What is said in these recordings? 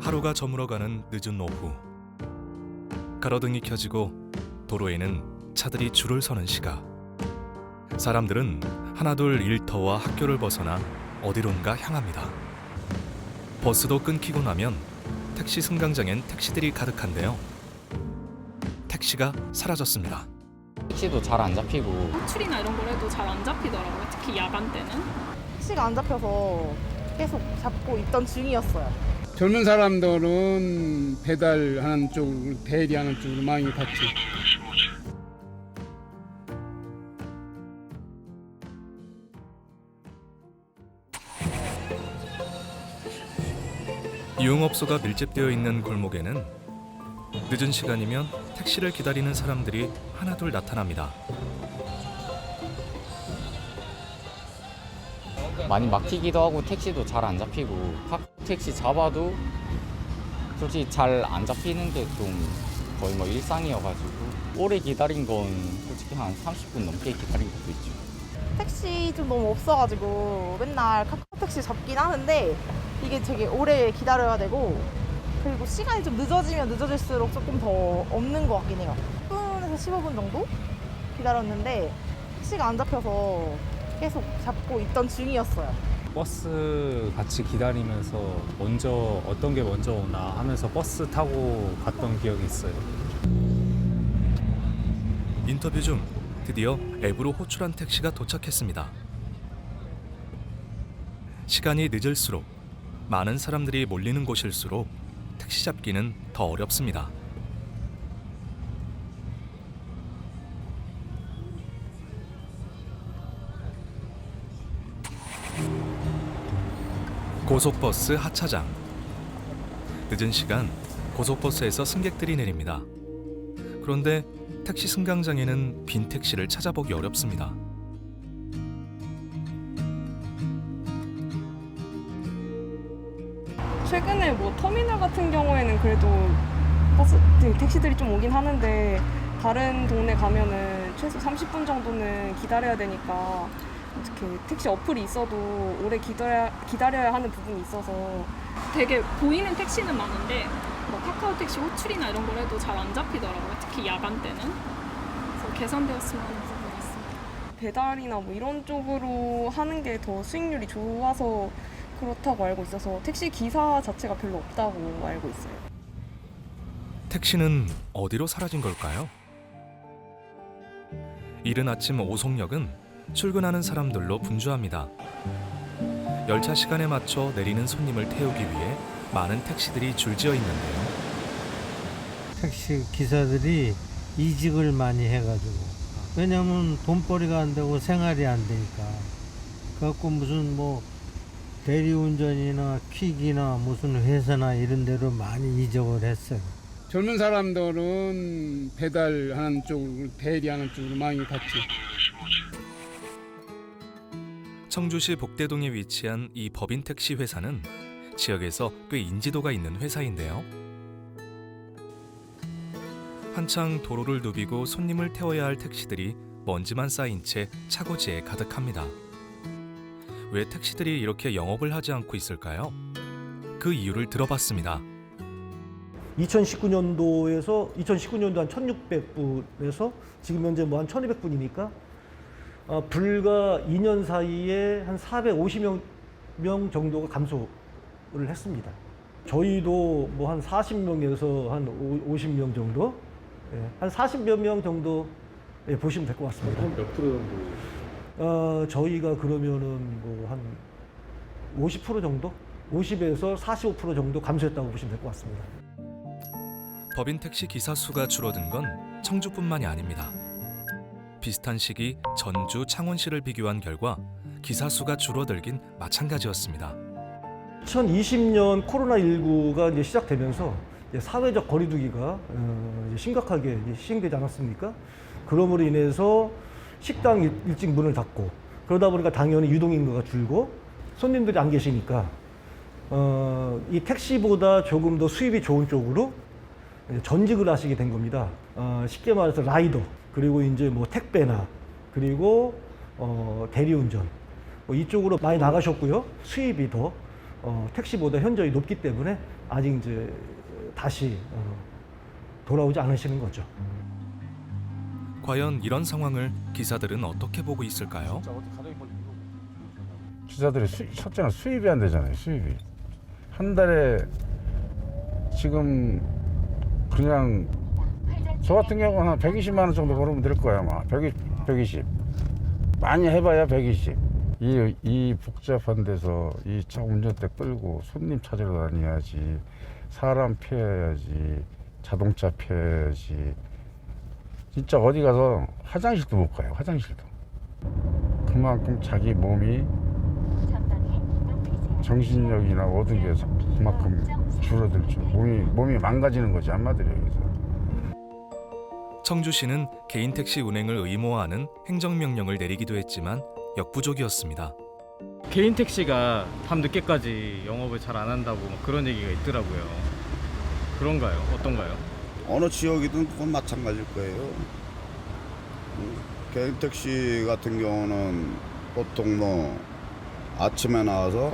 하루가 저물어가는 늦은 오후. 가로등이 켜지고 도로에는 차들이 줄을 서는 시각. 사람들은 하나둘 일터와 학교를 벗어나 어디론가 향합니다. 버스도 끊기고 나면 택시 승강장엔 택시들이 가득한데요. 택시가 사라졌습니다. 택시도 잘 안 잡히고 호출이나 이런 걸 해도 잘 안 잡히더라고요. 특히 야간 때는. 택시가 안 잡혀서 계속 잡고 있던 중이었어요. 젊은 사람들은 배달하는 쪽, 대리하는 쪽으로 많이 갔지. 유흥업소가 밀집되어 있는 골목에는 늦은 시간이면 택시를 기다리는 사람들이 하나둘 나타납니다. 많이 막히기도 하고 택시도 잘 안 잡히고 택시 잡아도 솔직히 잘 안 잡히는 게 좀 거의 뭐 일상이어가지고 오래 기다린 건 솔직히 한 30분 넘게 기다린 것도 있죠. 택시 좀 너무 없어가지고 맨날 카카오택시 잡긴 하는데 이게 되게 오래 기다려야 되고 그리고 시간이 좀 늦어지면 늦어질수록 조금 더 없는 것 같긴 해요. 10분에서 15분 정도 기다렸는데 택시가 안 잡혀서 계속 잡고 있던 중이었어요. 버스 같이 기다리면서 먼저 어떤 게 먼저 오나 하면서 버스 타고 갔던 기억이 있어요. 인터뷰 중 드디어 앱으로 호출한 택시가 도착했습니다. 시간이 늦을수록 많은 사람들이 몰리는 곳일수록 택시 잡기는 더 어렵습니다. 고속버스 하차장. 늦은 시간 고속버스에서 승객들이 내립니다. 그런데 택시 승강장에는 빈 택시를 찾아보기 어렵습니다. 최근에 뭐 터미널 같은 경우에는 그래도 택시들이 좀 오긴 하는데 다른 동네 가면은 최소 30분 정도는 기다려야 되니까 이렇게 택시 어플이 있어도 오래 기다려야 하는 부분이 있어서 되게 보이는 택시는 많은데 뭐 카카오 택시 호출이나 이런 걸 해도 잘 안 잡히더라고요. 특히 야간 때는. 그래서 개선되었으면 하는 부분이 있습니다. 배달이나 뭐 이런 쪽으로 하는 게 더 수익률이 좋아서 그렇다고 알고 있어서 택시 기사 자체가 별로 없다고 알고 있어요. 택시는 어디로 사라진 걸까요? 이른 아침 오송역은 출근하는 사람들로 분주합니다. 열차 시간에 맞춰 내리는 손님을 태우기 위해 많은 택시들이 줄지어 있는데요. 택시 기사들이 이직을 많이 해가지고 왜냐면 돈벌이가 안 되고 생활이 안 되니까 그래갖고 무슨 뭐 대리운전이나 퀵이나 무슨 회사나 이런 데로 많이 이적을 했어요. 젊은 사람들은 배달하는 쪽, 대리하는 쪽으로 많이 갔지. 청주시 복대동에 위치한 이 법인택시 회사는 지역에서 꽤 인지도가 있는 회사인데요. 한창 도로를 누비고 손님을 태워야 할 택시들이 먼지만 쌓인 채 차고지에 가득합니다. 왜 택시들이 이렇게 영업을 하지 않고 있을까요? 그 이유를 들어봤습니다. 2019년도에서 한 1,600분에서 지금 현재 뭐 한 1,200분이니까 불과 2년 사이에 한 450명 정도가 감소를 했습니다. 저희도 뭐 한 40명에서 한 50명 정도, 한 40여 명 정도 보시면 될 것 같습니다. 몇 프로 정도? 저희가 그러면은 뭐 한 50% 정도? 50에서 45% 정도 감소했다고 보시면 될 것 같습니다. 법인택시 기사 수가 줄어든 건 청주뿐만이 아닙니다. 비슷한 시기 전주, 창원시를 비교한 결과 기사 수가 줄어들긴 마찬가지였습니다. 2020년 코로나19가 이제 시작되면서 이제 사회적 거리두기가 이제 심각하게 이제 시행되지 않았습니까? 그러므로 인해서 식당 일찍 문을 닫고 그러다 보니까 당연히 유동인구가 줄고 손님들이 안 계시니까 이 택시보다 조금 더 수입이 좋은 쪽으로 전직을 하시게 된 겁니다. 쉽게 말해서 라이더 그리고 이제 뭐 택배나 그리고 대리운전 뭐 이쪽으로 많이 나가셨고요. 수입이 더 택시보다 현저히 높기 때문에 아직 이제 다시 돌아오지 않으시는 거죠. 과연 이런 상황을 기사들은 어떻게 보고 있을까요? 기사들이 첫째는 수입이 안 되잖아요. 수입이 한 달에 지금 그냥 저 같은 경우는 한 120만 원 정도 벌으면 될 거야 아마. 120 많이 해봐야 120. 이 복잡한 데서 이 차 운전대 끌고 손님 찾으러 다녀야지, 사람 피해야지, 자동차 피해야지. 진짜 어디 가서 화장실도 못 가요. 화장실도. 그만큼 자기 몸이 정신력이나 모든 게 그만큼 줄어들죠. 몸이 망가지는 거지 한마디로 얘기해서. 청주시는 개인 택시 운행을 의무화하는 행정명령을 내리기도 했지만 역부족이었습니다. 개인 택시가 밤 늦게까지 영업을 잘 안 한다고 막 그런 얘기가 있더라고요. 그런가요? 어떤가요? 어느 지역이든 그건 마찬가지일 거예요. 개인 택시 같은 경우는 보통 뭐 아침에 나와서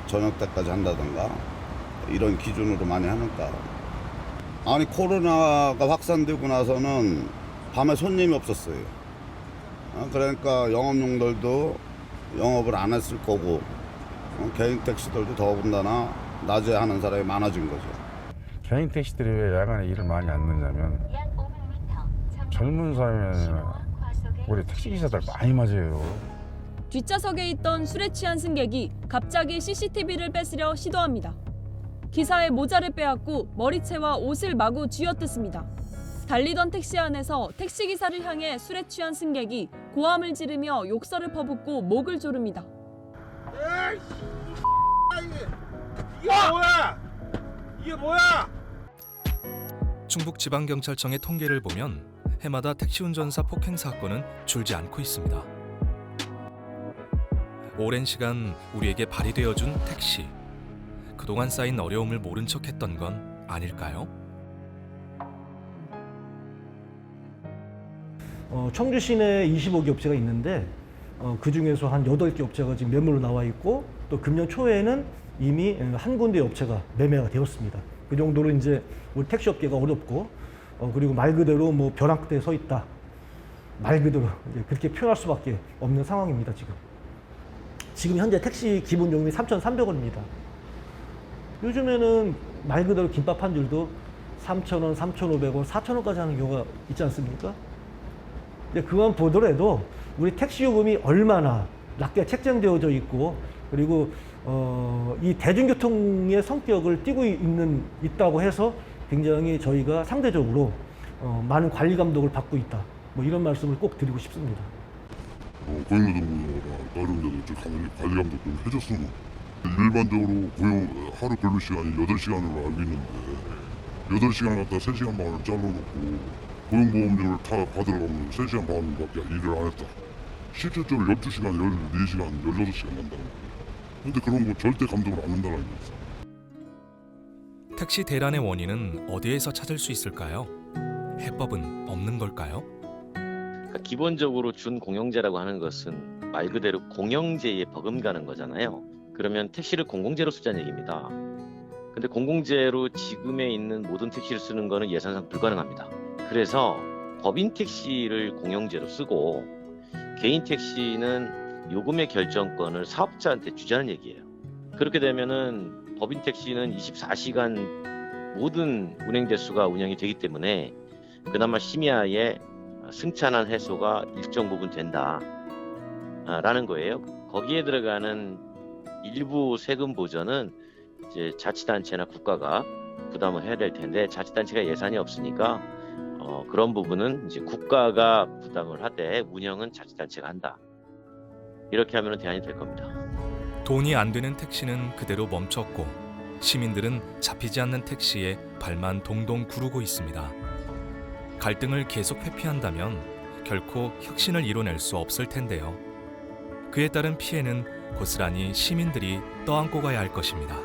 저녁 때까지 한다든가 이런 기준으로 많이 하니까. 아니 코로나가 확산되고 나서는 밤에 손님이 없었어요. 그러니까 영업용들도 영업을 안 했을 거고 개인 택시들도 더군다나 낮에 하는 사람이 많아진 거죠. 개인 택시들이 왜 야간에 일을 많이 안 넣냐면 젊은 사람이나 우리 택시기사들 많이 맞아요. 뒷좌석에 있던 술에 취한 승객이 갑자기 CCTV를 뺏으려 시도합니다. 기사의 모자를 빼앗고 머리채와 옷을 마구 쥐어뜯습니다. 달리던 택시 안에서 택시기사를 향해 술에 취한 승객이 고함을 지르며 욕설을 퍼붓고 목을 조릅니다. 이게 뭐야? 충북지방경찰청의 통계를 보면 해마다 택시 운전사 폭행 사건은 줄지 않고 있습니다. 오랜 시간 우리에게 발휘되어준 택시. 그동안 쌓인 어려움을 모른 척했던 건 아닐까요? 청주 시내에 25개 업체가 있는데 그중에서 한 8개 업체가 지금 매물로 나와 있고 또 금년 초에는 이미 한 군데 업체가 매매가 되었습니다. 그 정도로 이제 우리 택시 업계가 어렵고 그리고 말 그대로 뭐 벼랑 끝에 서 있다. 말 그대로 그렇게 표현할 수밖에 없는 상황입니다. 지금 현재 택시 기본 요금이 3,300원입니다. 요즘에는 말 그대로 김밥 한 줄도 3,000원, 3,500원, 4,000원까지 하는 경우가 있지 않습니까? 근데 그만 보더라도 우리 택시 요금이 얼마나 낮게 책정되어져 있고 그리고 이 대중교통의 성격을 띠고 있다고 해서 굉장히 저희가 상대적으로 많은 관리 감독을 받고 있다. 뭐 이런 말씀을 꼭 드리고 싶습니다. 고용노동부나 다른 데도 관리 감독 좀 해줬으면 일반적으로 하루 근로 시간이 8시간으로 알고 있는데 8시간 갖다 3시간 반을 잘라놓고 고용보험료를 다 받으러 가면 3시간 반밖에 일을 안 했다. 실질적으로 12시간, 14시간, 16시간 한다는 거예요. 근데 그런 거 절대 감독을 안 한다는 거죠. 택시 대란의 원인은 어디에서 찾을 수 있을까요? 해법은 없는 걸까요? 기본적으로 준공영제라고 하는 것은 말 그대로 공영제에 버금가는 거잖아요. 그러면 택시를 공공재로 쓰자는 얘기입니다. 근데 공공재로 지금에 있는 모든 택시를 쓰는 거는 예산상 불가능합니다. 그래서 법인 택시를 공영재로 쓰고 개인 택시는 요금의 결정권을 사업자한테 주자는 얘기예요. 그렇게 되면은 법인 택시는 24시간 모든 운행 대수가 운영이 되기 때문에 그나마 심야에 승차난 해소가 일정 부분 된다라는 거예요. 거기에 들어가는 일부 세금 보전은 이제 자치단체나 국가가 부담을 해야 될 텐데 자치단체가 예산이 없으니까 그런 부분은 이제 국가가 부담을 하되 운영은 자치단체가 한다. 이렇게 하면 대안이 될 겁니다. 돈이 안 되는 택시는 그대로 멈췄고 시민들은 잡히지 않는 택시에 발만 동동 구르고 있습니다. 갈등을 계속 회피한다면 결코 혁신을 이뤄낼 수 없을 텐데요. 그에 따른 피해는 고스란히 시민들이 떠안고 가야 할 것입니다.